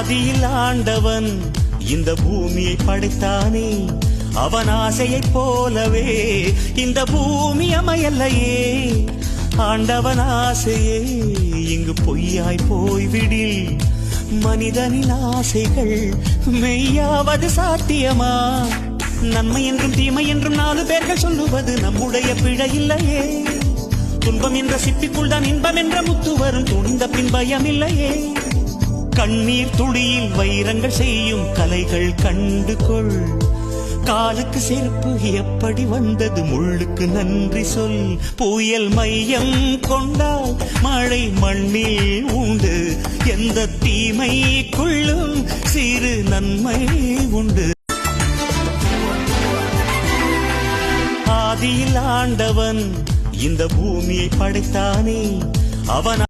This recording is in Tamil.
ஆதியில் ஆண்டவன் இந்த பூமியை படைத்தானே, அவன் ஆசையைப் போலவே இந்த பூமி அமையல்லையே. ஆண்டவன் ஆசையே இங்கு பொய்யாய் போய்விடில், மனிதனின் ஆசைகள் மெய்யாவது சாத்தியமா? நன்மை என்றும் தீமை என்றும் 4 பேர்கள் சொல்லுவது நம்முடைய பிழை இல்லையே. துன்பம் என்ற சிப்பிக்குள் தான் இன்பம் என்ற முத்து வரும், துணிந்த பின் பயம் இல்லையே. கண்ணீர் துளியில் வைரங்கள் செய்யும் கலைகள் கண்டு கொள். காலுக்கு செருப்பு எப்படி வந்தது, முள்ளுக்கு நன்றி சொல். புயல் மையம் கொண்டால் மழை மண்ணில் உண்டு, எந்த தீமைக்குள்ளும் சிறு நன்மை உண்டு. ஆதியில் ஆண்டவன் இந்த பூமியை படைத்தானே, அவன்